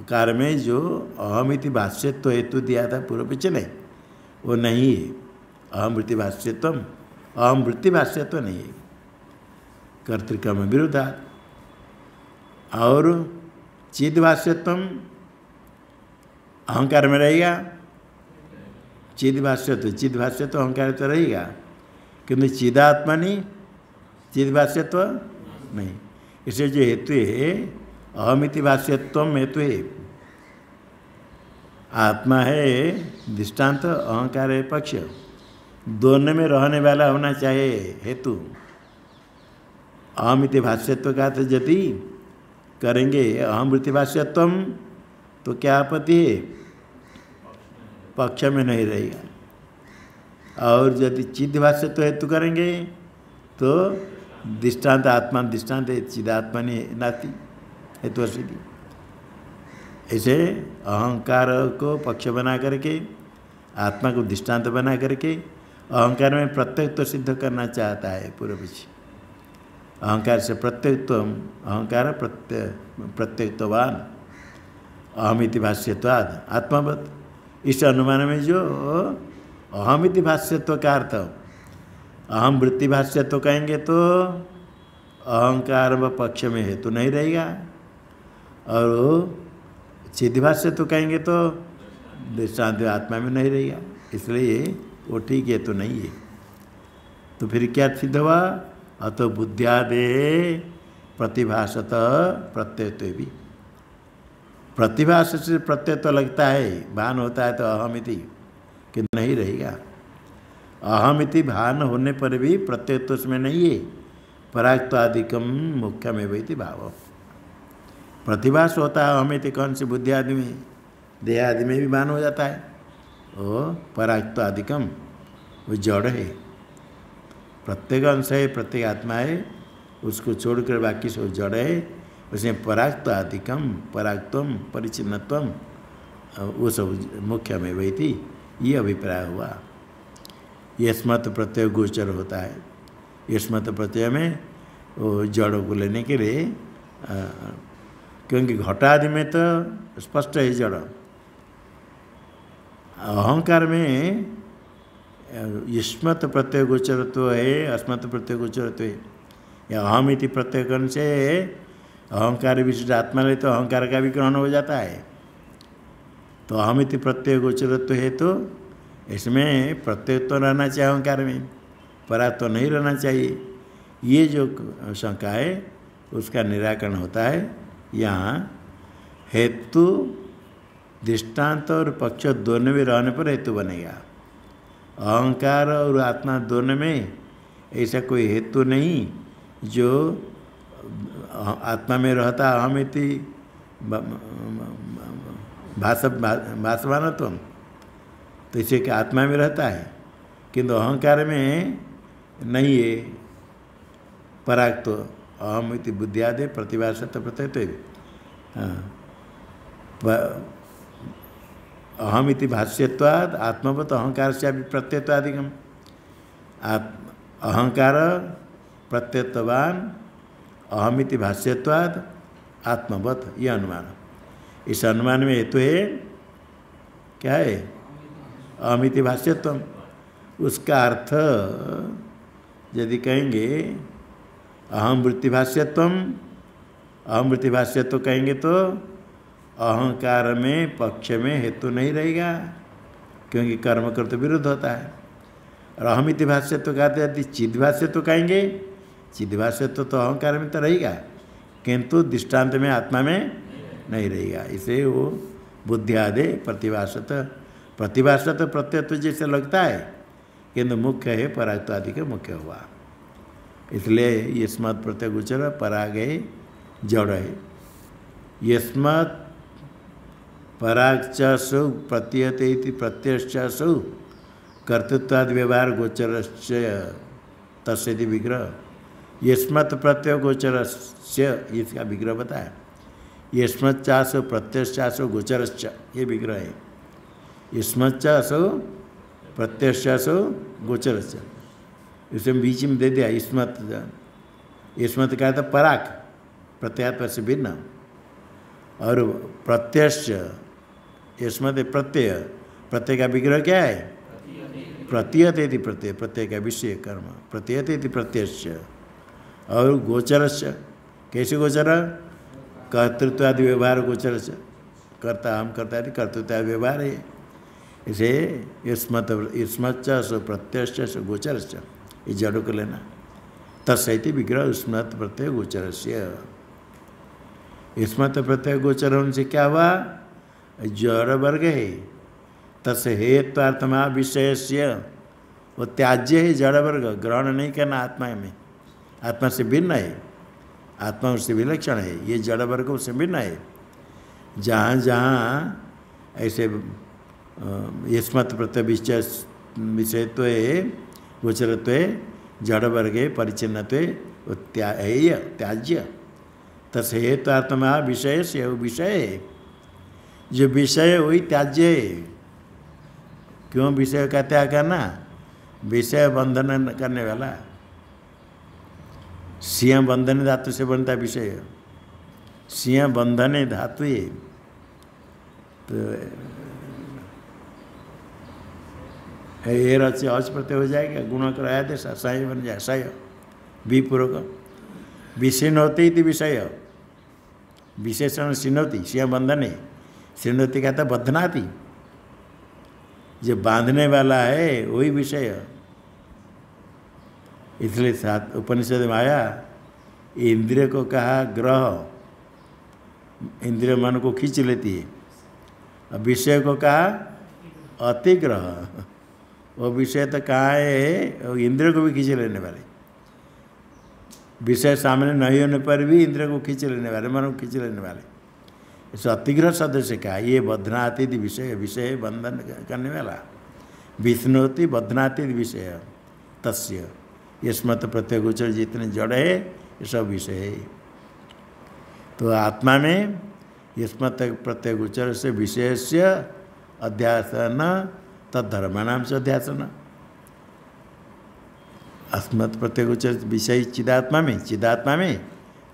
कार में जो अहमिति भाष्यत्व हेतु दिया था पूर्व पीछे नहीं, वो नहीं है। अहम वृत्ति भाष्यत्व अहम वृत्ति भाष्यत्व नहीं है, कर्तृकर्म विरोधा। और चिद भाष्यत्व अहंकार में रहेगा। चिद भाष्यत्व अहंकार तो रहेगा, किंतु चिदात्मा नहीं, चिद भाष्यत्व नहीं। इसलिए जो हेतु है अहमिति भाष्यत्व हेतु है, आत्मा है दृष्टांत, अहंकार है पक्ष, दोनों में रहने वाला होना चाहिए हेतु। अहमिति भाष्यत्व का तो यदि करेंगे अहम वृत्ति भाष्यत्व तो क्या आपत्ति है, पक्ष में नहीं रहेगा। और यदि चिद भाष्यत्व हेतु करेंगे तो दृष्टांत आत्मा दृष्टांत है, चिदात्मा ने नाती हेतु सिद्धि। ऐसे अहंकार को पक्ष बना करके आत्मा को दृष्टांत बना करके अहंकार में प्रत्यक्त्व सिद्ध करना चाहता है पूर्व पक्षी। अहंकार से प्रत्यक्त्व, अहंकार प्रत्यक्तवान अहमिति भाष्यत्वाद आत्मावत। इस अनुमान में जो अहमिति भाष्यत्व का अर्थ अहम वृत्ति भाष्यत्व कहेंगे तो अहंकार व पक्ष में हेतु नहीं रहेगा, और चिद भाष्यत्व कहेंगे तो दृष्टांत आत्मा में नहीं रहेगा। इसलिए वो ठीक है तो नहीं है। तो फिर क्या सिद्ध हुआ, अतो बुद्ध्यादे प्रतिभासत प्रत्ययत्व भी। प्रतिभास से प्रत्ययत्व लगता है, भान होता है तो अहमिति कि नहीं रहेगा। अहमिति भान होने पर भी प्रत्ययत्व उसमें नहीं है। पराक्त्वादिकम मुख्यमेव इति भाव। प्रतिभास होता है अहमिति कौन से बुद्धि आदि में, देह आदि में भी भान हो जाता है। वो पराक्त्वादिकम वो जड़ है, प्रत्येक अंश है, प्रत्येक आत्मा है, उसको छोड़कर बाकी सब जड़ है। उसमें पराक्त्वादिकम पराक्त्वम परिचिन्नत्वम वो सब मुख्य में वही थी, ये अभिप्राय हुआ। यस्मत् प्रत्यय गोचर होता है, यस्मत् प्रत्यय में वो जड़ों को लेने के लिए, क्योंकि घटादि में तो स्पष्ट है जड़। अहंकार में युष्मत् प्रत्यय गोचरत्व है, अस्मत् प्रत्यय गोचरत्व है। या अहम इति प्रत्यय कर्ण से अहंकार विशिष्ट आत्मा ले तो अहंकार का भी ग्रहण हो जाता है। तो अहम इति प्रत्यय गोचरत्व है तो इसमें प्रत्यय तो रहना चाहिए अहंकार में, परा तो नहीं रहना चाहिए। ये जो शंका है उसका निराकरण होता है। यहाँ हेतु दृष्टांत और पक्ष दोनों में रहने पर हेतु बनेगा। अहंकार और आत्मा दोनों में ऐसा कोई हेतु नहीं जो आत्मा में रहता अहमिति भाषमानत्व, तो इसे कि आत्मा में रहता है किंतु अहंकार में नहीं है। पराक्त्व अहमिति बुद्धियादि प्रतिभासत्व प्रत्यय। अहमिति भाष्यत्वाद आत्मवत अहंकार से अभी प्रत्ययत्वादिकम। अहंकार प्रत्ययत्वान अहमिति भाष्यत्वाद आत्मवत, यह अनुमान। इस अनुमान में हेतु है क्या है, अहमिति भाष्यत्व। उसका अर्थ यदि कहेंगे अहम वृत्ति भाष्यत्व, अहम वृत्ति भाष्यत्व कहेंगे तो अहंकार में पक्ष में हेतु नहीं रहेगा, क्योंकि कर्म कर तो विरुद्ध होता है। और अहमिति भाष्यत्व कहते यदि चिद भाष्यत्व कहेंगे, चिद भाष्यत्व तो अहंकार में तो रहेगा किंतु दृष्टांत में आत्मा में नहीं रहेगा। इसे वो बुद्धि आदि प्रतिभासत प्रतिभाषा तो प्रत्यय तो जैसे लगता है, किंतु मुख्य है पराग आदि के मुख्य हुआ, इसलिए यस्मात् प्रत्यय गोचर पराग है जड़ है। यस्मात् पराग चु प्रतीयते इति प्रत्ययश्चु कर्तृत्वाद व्यवहार गोचर तस्यति विग्रह। यस्मत् प्रत्यय गोचर से इसका विग्रह बताया। यस्मच्चासु प्रत्ययश्चासु गोचरश्च ये विग्रह है। यस्मच्चासु प्रत्ययश्चासु गोचरश्च, इसमें बीच में दे दिया यस्मत्। यस्मत् का था पराग प्रत्ययात्म से भिन्न, और प्रत्ययश्च यस्मत् प्रत्यय, प्रत्यय का विग्रह क्या है? प्रतीयते इति प्रत्यय, प्रत्यय का विषय कर्म प्रतीयते इति प्रत्ययश्च, और गोचरश्च कैसे गोचर? कर्तृत्वादि व्यवहार गोचरश्च, कर्ता हम करता है कर्तृत्वादि व्यवहार है। इसे यस्मच्च सो प्रत्ययश्च सो गोचरश्च, ये जड़ को लेना। तस्यति विग्रह यस्मत् प्रत्यय गोचरस्य। यस्मत् प्रत्यय गोचर होने से क्या हुआ? जड़ वर्ग है। तस् हेत्वार्थमा विषयस्य, वो त्याज्य है जड़ वर्ग, ग्रहण नहीं करना आत्मा में, आत्मा से भिन्न है, आत्मा उससे विलक्षण है, ये जड़ वर्ग उससे भिन्न है। जहाँ जहाँ ऐसे यस्मत् प्रत्यय विषयत्व है, गोचरत्व है, जड़ वर्ग है, परिचिन्नत्व है, त्याज्य। तस् हेत्वार्थमा विषय से, वो विषय है, जो विषय है वही त्याज्य है। क्यों विषय का त्याग करना? विषय बंधन करने वाला, सिंह बंधन धातु से बनता विषय, सिंह बंधन धातु है, तो ये रच अच प्रत्यय हो जाएगा, गुण कराया दे सय बन जाए, सय विपूर्वक। विषिनोति इति विषय, विशेषण सिनोति, सिंह बंधन है, सिनोति कहता है बद्धनाति, जो बांधने वाला है वही विषय। इसलिए साथ उपनिषद में आया, इंद्रिय को कहा ग्रह, इंद्रिय मन को खींच लेती है, और विषय को कहा अतिग्रह, वो विषय तो कहाँ है? वो इंद्रिय को भी खींच लेने वाले, विषय सामने नहीं होने पर भी इंद्रिय को खींच लेने वाले, मन को खींच लेने वाले। इस अतिग्रह सदस्य कहा, ये बद्धनाति विषय, विषय बंधन करने वाला। विष्णुति बद्धनाति विषय तस्य, यस्मत् प्रत्यय गोचर जितने जड़ है ये सब विषय है। तो आत्मा में यस्मत् प्रत्यय गोचर से विषय से अध्यासन तद्धर्माणाम से अध्यासन। अस्मत् प्रत्यय गोचर विषय चिदात्मा में, चिदात्मा में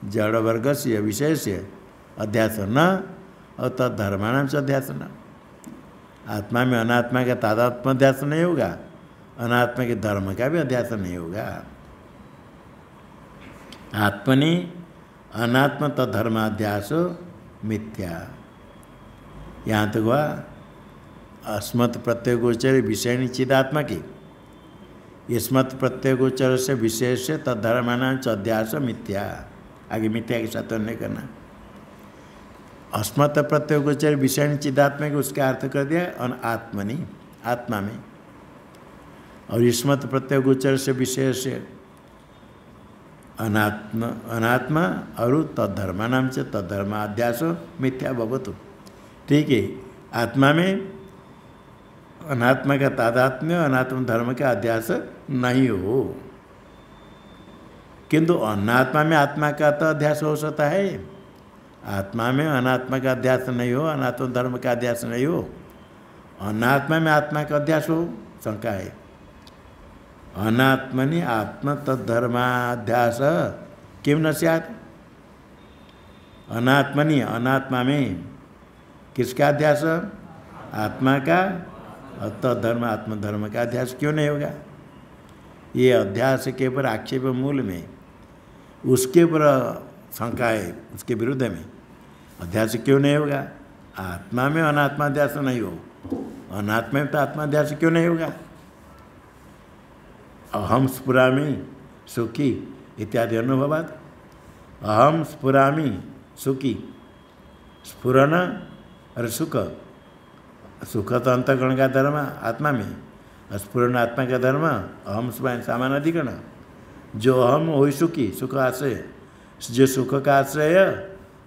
जड़ वर्ग से विषय से अध्यासन और तद्धर्माणाम से अध्यासन। आत्मा में अनात्मा का तादात्म्य अध्यास नहीं होगा, अनात्मा के धर्म का भी अध्यास नहीं होगा। आत्मनि अनात्म तद्धर्माध्यास मिथ्या। यहाँ तक हुआ अस्मत् प्रत्यय गोचर विषय चिदात्मा की, यस्मत् प्रत्यय गोचर से विशेष से तद्धर्माणाम च अध्यास मिथ्या। आगे मिथ्या के साथ नहीं करना। अस्मत् प्रत्यय गोचर विषय चिदात्मा के उसका अर्थ कर दिया आत्मनि, आत्मा में, और यस्मत् प्रत्यय गोचर से विषय से अनात्मा और तद्धर्माणाम से तद्धर्माध्यास मिथ्या भवतु। ठीक है, आत्मा में अनात्मा का तादात्म्य, अनात्म धर्म का अध्यास नहीं हो, किंतु अनात्मा में आत्मा का तो अध्यास हो सकता है। आत्मा में अनात्मा का अध्यास नहीं हो, अनात्म धर्म का अध्यास नहीं हो, अनात्मा में आत्मा का अध्यास हो, शंका है। अनात्मनि आत्म तद्धर्माध्यास किम न स्यात्। अनात्मनि अनात्मा में किसका अध्यास? आत्मा का, और तद्धर्म आत्मधर्म का अध्यास क्यों नहीं होगा? ये अध्यास के ऊपर आक्षेप मूल में, उसके ऊपर शंका है, उसके विरुद्ध में अध्यास क्यों नहीं होगा? आत्मा में अनात्मा अध्यास नहीं हो, अनात्मा में तो आत्मा अध्यास क्यों नहीं होगा? अहम स्फुरामि सुखी इत्यादि अनुभवात्, अहम स्फुरामि सुखी, स्फुरन और सुख सुख तो अंतःकरण का धर्म आत्मा में, स्फुरन आत्मा का धर्म अहम सामान्य अधिकरण। जो अहम वही सुखी, सुख आश्रय, जो सुख का आश्रय है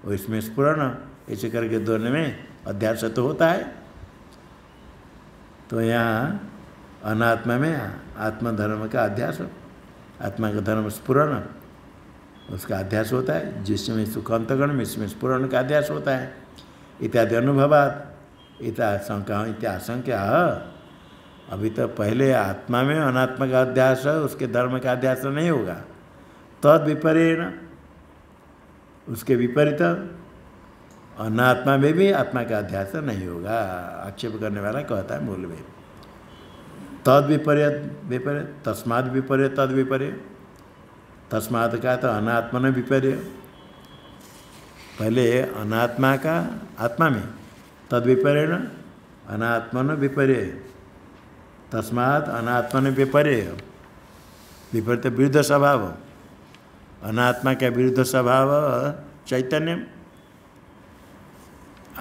वो इसमें स्फुरन, ऐसे करके दोनों में अध्यास तो होता है। तो यहाँ अनात्मा में आत्मधर्म का अध्यास, आत्मा का धर्म स्फुरन, उसका अध्यास होता है। जिसमें सुख अंतगण में, इसमें स्फुरन का अध्यास होता है। इत्यादि अनुभवात इत्या शंका इत्याशंका। अभी तो पहले आत्मा में अनात्मा का अध्यास है, उसके धर्म का अध्यास नहीं होगा। तद विपरीत, उसके विपरीत अनात्मा में भी आत्मा का अध्यास नहीं होगा। आक्षेप करने वाला कहता है मूल में तद विपरीत, विपरीत तस्माद विपरीत तद विपरीत। तस्माद का तो अनात्मन विपर्य, पहले अनात्मा का आत्मा में, तद विपर्य न अनात्मन विपर्य। तस्मात् अनात्मन विपर्य, विपरीत विरुद्ध स्वभाव, अनात्मा का विरुद्ध स्वभाव चैतन्य,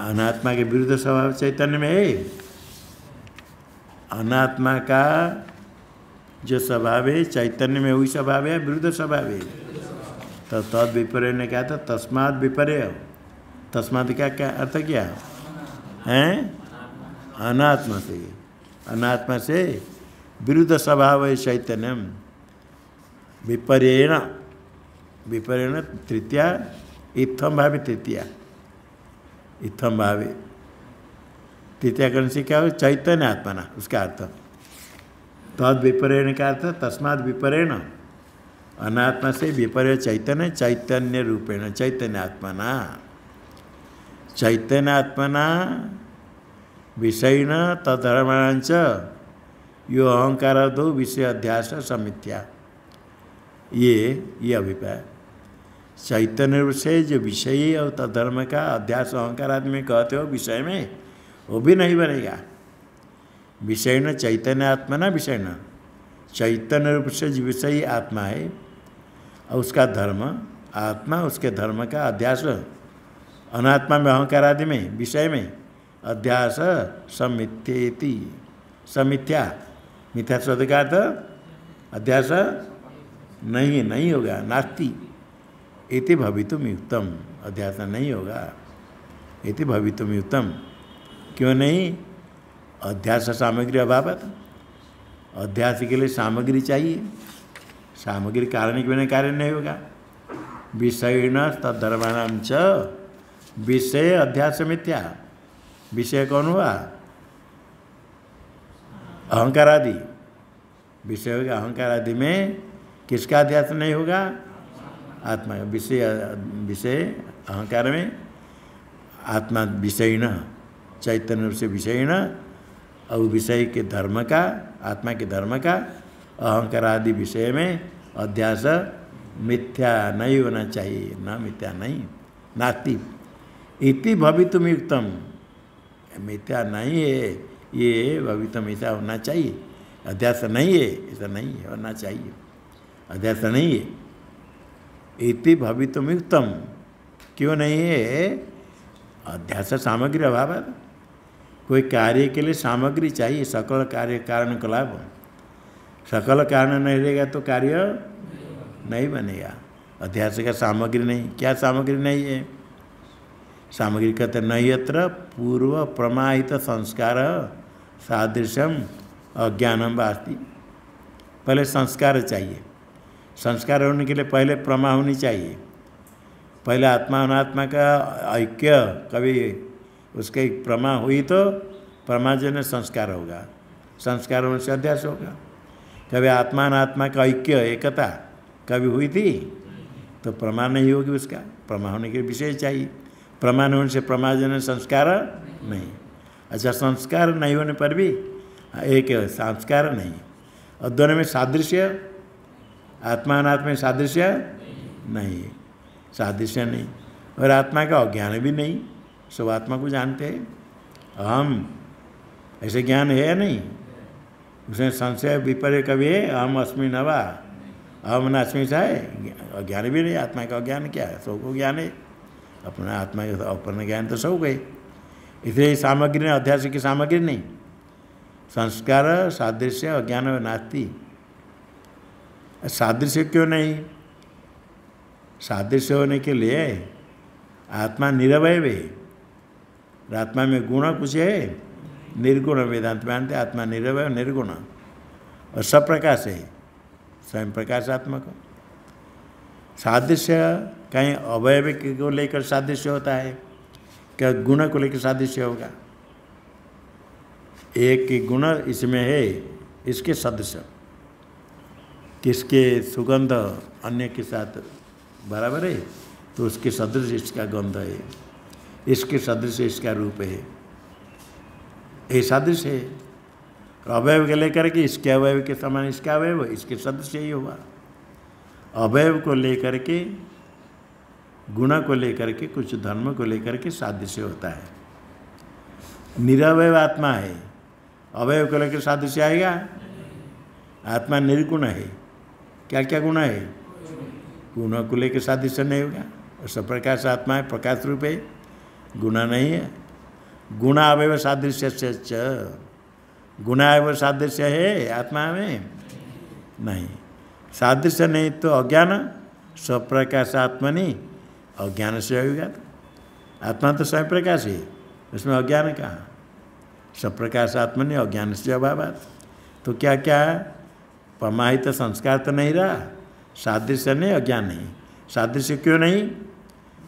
अनात्मा के विरुद्ध स्वभाव चैतन्य में है। अनात्मा का जो स्वभाव है चैतन्य में वही स्वभाव है, विरुद्ध स्वभाव है। तो तद विपर्य ने कहा था तस्मात् विपर्य। तस्मात् का क्या अर्थ क्या है? अनात्मा से, अनात्मा से विरुद्ध स्वभाव है चैतन्यम। विपर्येण, विपर्येण तृतीया इत्थम भावे, तृतीया इत्थम भावे, तृतीया करने से क्या हो? चैतन्य आत्मा, उसका अर्थ तद विपर्यण का अर्थ तस्मात् विपर्यण, अनात्मा से विपर्य चैतन्य, चैतन्य रूपेण, चैतन्य आत्मना, चैतन्य आत्मना विषयिण तद्धर्मांच यो अहंकार दो विषय अध्यास समित्या। ये अभिप्राय चैतन्य रूप से जो विषय और तद्धर्म का अध्यास अहंकार आदि में कहते हो विषय में, वो भी नहीं बनेगा। विषय न चैतन्य आत्मा ना, विषय न चैतन्य रूप से जो विषय आत्मा है और उसका धर्म आत्मा, उसके धर्म का अध्यास अनात्मा में अहंकार आदि में विषय में अध्यास समित्येति, समिथ्या, मिथ्या शब्द का अर्थ अध्यास नहीं होगा, नास्ति इति भवितुम युक्तम, अध्यास नहीं होगा इति भवितुम युक्तम। क्यों नहीं? अध्यास सामग्री अभावत, अध्यास के लिए सामग्री चाहिए, सामग्री कारण के बिना कार्य नहीं होगा। विषयिण तद्धर्माणाम च विषय अध्यास मिथ्या, विषय कौन हुआ? अहंकार आदि, विषय होगा अहंकार आदि में किसका अध्यास नहीं होगा? आत्मा का। विषय अहंकार में आत्मा विषयिण, चैतन्य रूप से विषयिण और विषय के धर्म का, आत्मा के धर्म का अहंकार आदि विषय में अध्यास मिथ्या नहीं होना चाहिए, ना मिथ्या नहीं, नास्ति इति भवितुम युक्तम, मिथ्या नहीं है ये, भवितुम ऐसा होना चाहिए, अध्यास नहीं है ऐसा नहीं है, होना चाहिए, अध्यास नहीं है इति भवितुम युक्तम। क्यों नहीं है? अध्यास सामग्री अभाव, कोई कार्य के लिए सामग्री चाहिए, सकल कार्य कारण कलाप, सकल कारण नहीं रहेगा तो कार्य नहीं बनेगा। अध्यास का सामग्री नहीं, क्या सामग्री नहीं है? सामग्री कहते नहीं यत्र पूर्व प्रमाहित संस्कार सादृश्यम अज्ञानम वास्ति। पहले संस्कार चाहिए, संस्कार होने के लिए पहले प्रमा होनी चाहिए। पहले आत्मा अनात्मा का ऐक्य, कभी उसके प्रमा हुई तो प्रमाजन्य संस्कार होगा, संस्कार होने से अध्यास होगा। कभी आत्मा अनात्मा का ऐक्य, एकता कभी हुई थी तो प्रमा नहीं होगी, उसका प्रमा होने के विषय चाहिए। प्रमाण होने से प्रमाजन्य संस्कार नहीं। अच्छा, संस्कार नहीं होने पर भी एक संस्कार नहीं, और दोनों में सादृश्य, आत्मा अनात्मा में सादृश्य नहीं, सादृश्य नहीं, और आत्मा का अज्ञान भी नहीं। सब आत्मा को जानते हैं, अहम ऐसे ज्ञान है या नहीं? उसमें संशय विपर्य कभी है? अहम अस्मि न वा, अहम नास्मि सा है, अज्ञान भी नहीं। आत्मा का अज्ञान क्या है? सबको ज्ञान है, अपना आत्मा का अपना ज्ञान तो सब गए। इसलिए सामग्री नहीं, अध्यास की सामग्री नहीं। संस्कार सादृश्य अज्ञान नास्ति। सादृश्य क्यों नहीं? सादृश्य होने के लिए आत्मा निरवय है। आत्मा में गुण कुछ है? निर्गुण। वेदांत मानते आत्मा निरवय निर्गुण और सप्रकाश है, स्वयं प्रकाशात्मक। सादृश्य कहीं अवयव को लेकर सादृश्य होता है क्या? गुण को लेकर सादृश्य होगा? एक ही गुण इसमें है, इसके सदस्य, किसके सुगंध अन्य के साथ बराबर है तो उसके सदृश इसका गंध है, इसके सदृश इसका रूप है, ये सादृश्य है। अवयव के लेकर के इसके अवयव के समान इसका अवयव, इसके सदृश ही होगा। अवयव को लेकर के, गुण को लेकर के, कुछ धर्म को लेकर के सादृश्य होता है। निरवय आत्मा है, अवयव को लेकर सादृश्य आएगा? आत्मा निर्गुण है। क्या क्या गुण है? गुण को लेकर सादृश्य नहीं होगा। और सप्रकाश आत्मा है, प्रकाश रूप है, गुण नहीं है। गुणावयव सादृश्य से गुणावयव सादृश्य है आत्मा में? नहीं, सादृश्य नहीं तो अज्ञान। स्वप्रकाश आत्मा नहीं, अज्ञान से होगा। आत्मा तो स्वयं प्रकाश है, उसमें अज्ञान कहाँ? स्वप्रकाश आत्मा नहीं, अज्ञान से अभावात। तो क्या क्या प्रमाहित संस्कार तो नहीं रहा, सादृश्य नहीं, अज्ञान नहीं। सादृश्य क्यों नहीं?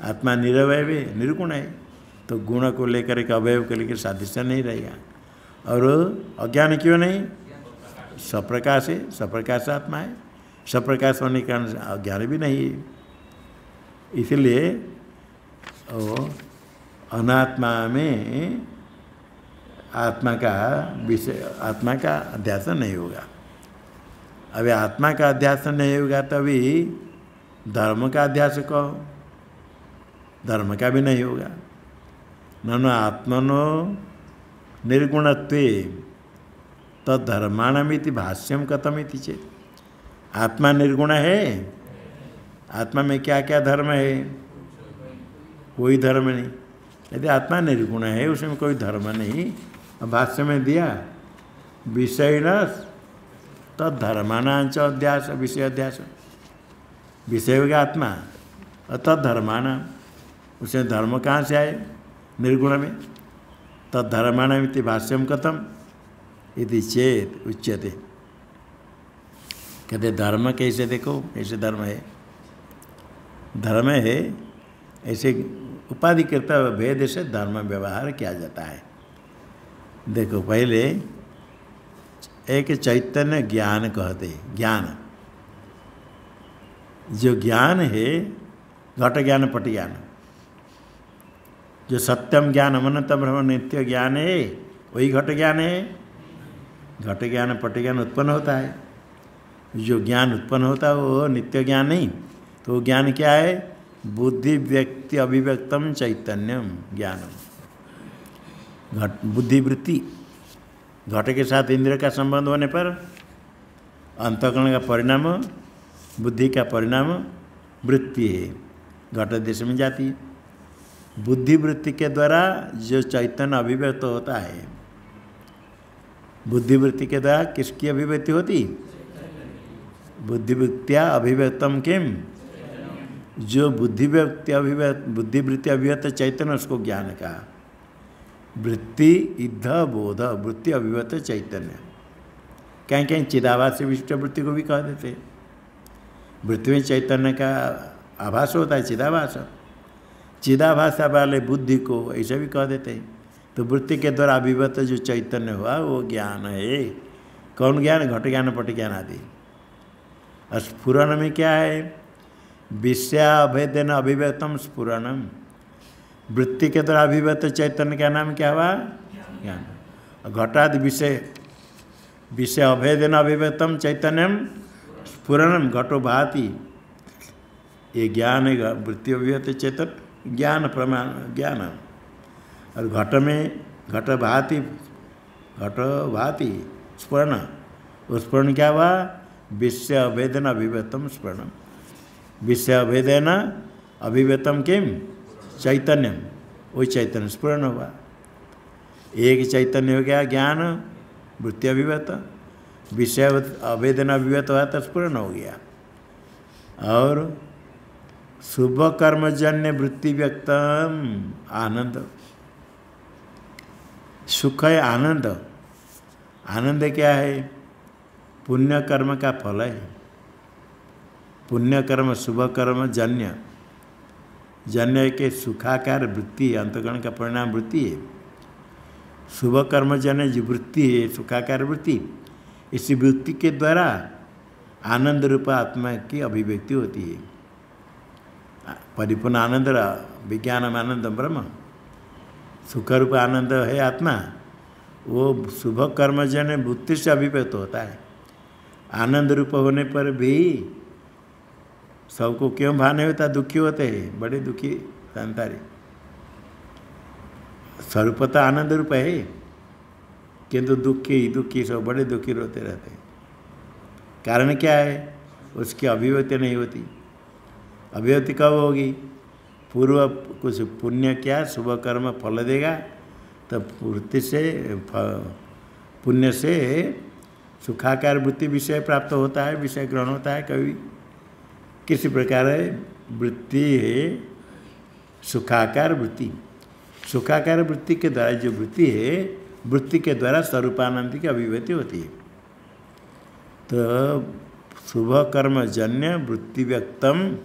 आत्मा निरवय है, निर्गुण है, तो गुण को लेकर एक अवयव को लेकर सादृश्य नहीं रहेगा। और अज्ञान क्यों नहीं? स्वप्रकाश है, स्वप्रकाश आत्मा है, स्वप्रकाश होने के कारण अज्ञान भी नहीं है। इसलिए अनात्मा में आत्मा का विषय, आत्मा का अध्यास नहीं होगा। अभी आत्मा का अध्यास नहीं होगा तभी धर्म का अध्यास कहो, धर्म का भी नहीं होगा। ननु आत्मनो निर्गुणत्वे तद्धर्माणमिति भाष्यम कथमिति चेत। आत्मा निर्गुण है, आत्मा में क्या क्या धर्म है? कोई धर्म नहीं। यदि आत्मा निर्गुण है, उसमें कोई धर्म नहीं, भाष्य में दिया विषयण तद्धर्माणांच अध्यास, विषय अध्यास। विषय होगा आत्मा और तद्धर्माणाम, उसमें धर्म कहाँ से आए? निर्गुण में। तद्धर्माणामिति भाष्यम कथम यदि चेत उच्यते। कहते धर्म कैसे? देखो ऐसे धर्म है, धर्म है ऐसे उपाधिकृत भेद से धर्म व्यवहार किया जाता है। देखो पहले एक चैतन्य ज्ञान कहते, ज्ञान, जो ज्ञान है घट ज्ञान पट ज्ञान, जो सत्यम ज्ञान अमनतम ब्रह्म नित्य ज्ञान है वही घट ज्ञान है। घट ज्ञान पट ज्ञान उत्पन्न होता है, जो ज्ञान उत्पन्न होता है वो नित्य ज्ञान नहीं। तो वो ज्ञान क्या है? बुद्धि व्यक्ति अभिव्यक्तम चैतन्यम ज्ञानम। घट बुद्धिवृत्ति, घट के साथ इंद्र का संबंध होने पर अंतःकरण का परिणाम, बुद्धि का परिणाम वृत्ति है, घट देश में जाती है। बुद्धिवृत्ति के द्वारा जो चैतन्य अभिव्यक्त होता है, बुद्धिवृत्ति के द्वारा किसकी अभिव्यक्ति होती? बुद्धिवृत्तिया अभिव्यक्तम किम, जो बुद्धिवृत्ति अभिव्यक्त चैतन्य उसको ज्ञान का। वृत्ति इद्ध बोध, वृत्ति अभिव्यक्त चैतन्य। कहीं कहीं चिदाभास से विशिष्ट वृत्ति को भी कह देते। वृत्ति में चैतन्य का आभास होता है, चिदाभास। चिदाभास वाले बुद्धि को ऐसा भी कह देते हैं। तो वृत्ति के द्वारा अभिव्यक्त जो चैतन्य हुआ वो ज्ञान है। कौन ज्ञान? घट ज्ञान पट ज्ञान आदि। और स्फुरन में क्या है? विषयाभेदेन अभिव्यक्तम स्फुरनम। वृत्ति के द्वारा अभिव्यक्त चैतन्य का नाम क्या हुआ? ज्ञान। और घटादि विषय अभेदेन अभिव्यक्तम चैतन्यम स्फुरनम घटो भाति। ये ज्ञान है, वृत्ति अभिव्यक्त चैतन्य ज्ञान प्रमाण ज्ञान। और घट में घट भाति स्फुरण, वो स्फुरण क्या हुआ? विषय अभेदन अभिव्यक्तम स्फुरणम। विषय अभेदन अभिव्यक्तम किम चैतन्यम, वही चैतन्य स्फुरण हुआ। एक चैतन्य हो गया ज्ञान वृत्ति अभिव्यक्त, विषय अवेदन अभिव्यक्त हुआ तो स्फुरन हो गया। और शुभ कर्मजन्य वृत्ति व्यक्तम आनंद, सुख है आनंद। आनंद क्या है? पुण्य कर्म का फल है। पुण्य कर्म शुभ कर्म जन्य, जन्य के सुखाकार वृत्ति है, अंतकरण का परिणाम वृत्ति है। शुभ कर्म जन्य जो वृत्ति है सुखाकार वृत्ति, इसी वृत्ति के द्वारा आनंद रूप आत्मा की अभिव्यक्ति होती है। परिपूर्ण आनंद विज्ञानम आनंद ब्रह्म, सुख रूप आनंद है आत्मा, वो शुभ कर्मजन्य वृत्ति से अभिव्यक्त होता है। आनंद रूप होने पर भी सबको क्यों भान होता? दुखी होते हैं, बड़े दुखी संसारी। स्वरूपतः आनंद रूप है, किंतु दुखी दुखी सब बड़े दुखी रोते रहते हैं। कारण क्या है? उसकी अभिव्यक्ति नहीं होती। अभिव्यक्ति कब होगी? पूर्व कुछ पुण्य क्या शुभ कर्म फल देगा, तब वृत्ति से पुण्य से सुखाकार वृत्ति विषय प्राप्त होता है, विषय ग्रहण होता है। कभी किसी प्रकार वृत्ति है सुखाकार वृत्ति, सुखाकार वृत्ति के द्वारा जो वृत्ति है, वृत्ति के द्वारा स्वरूपानंद की अभिव्यक्ति होती है। तो शुभ कर्म जन्य वृत्ति व्यक्तम,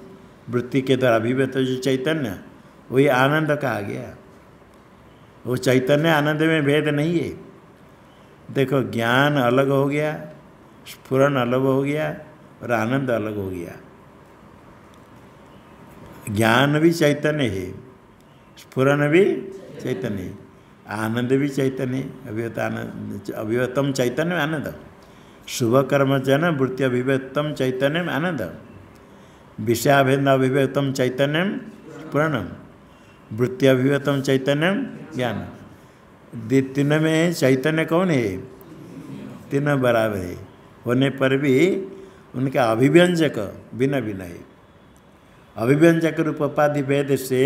वृत्ति के द्वारा अभिव्यक्त जो चैतन्य, वही आनंद कहा गया। वो चैतन्य आनंद में भेद नहीं है। देखो ज्ञान अलग हो गया, स्फुरन अलग हो गया और आनंद अलग हो गया। ज्ञान भी चैतन्य है, स्फुरन भी चैतन्य है, आनंद भी चैतन्य है। अभिव्यक्तम चैतन्य में आनंद, शुभ कर्म जन वृत्ति अभिव्यक्तम चैतन्य में आनंद, विषयाभेद अभिव्यक्तम चैतन्य स्फुरणम, वृत्ति अभिव्यक्तम चैतन्य ज्ञान। तीनों में चैतन्य कौन है? तीनों बराबर है, होने पर भी उनका अभिव्यंजक भिन्न भिन्न है। अभिव्यंजक रूप उपाधि भेद से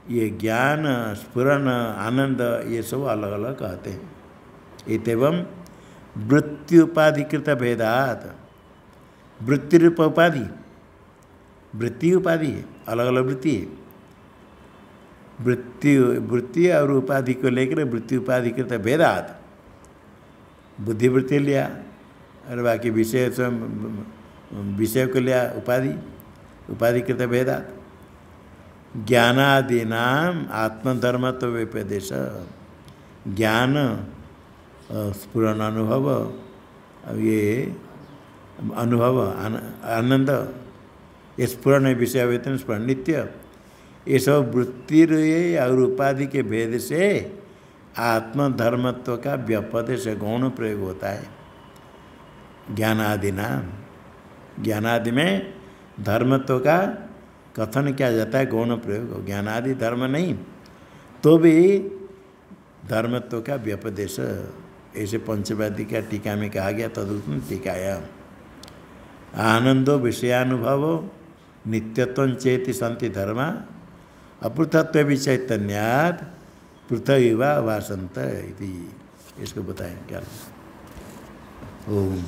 ये ज्ञान स्फुरन आनंद ये सब अलग अलग कहते हैं। इतम वृत्ति उपाधिकृत भेदात, वृत्ति रूप उपाधि, वृत्ति उपाधि है, अलग अलग वृत्ति है। वृत्ति और उपाधि को लेकर वृत्ति उपाधिकृत भेदात, बुद्धिवृत्ति लिया और बाकी विषय को लिया उपाधि, उपाधिकृत भेदात। ज्ञानादीनाम आत्मधर्मत्व व्यपदेश, ज्ञान स्फुरन अनुभव, ये अनुभव आनंद, ये स्फुरन विषय वेतन स्फुरन नित्य, ये सब वृत्ति और उपाधि के भेद से आत्मधर्मत्व का व्यपदेश गौण प्रयोग होता है। ज्ञानादि नाम, ज्ञानादि में धर्मत्व का कथन किया जाता है, गौण प्रयोग। ज्ञानादि धर्म नहीं तो भी धर्मत्व का व्यपदेश, ऐसे पंचवादी का टीका में कहा गया। तदुत्तम टीकाया आनंदो विषयानुभव नित्यत्व चेति संति धर्मा अपृथत्व भी चैतन्यात् पृथ्वीवा भाषंत इति, इसको बताएं क्या। ओम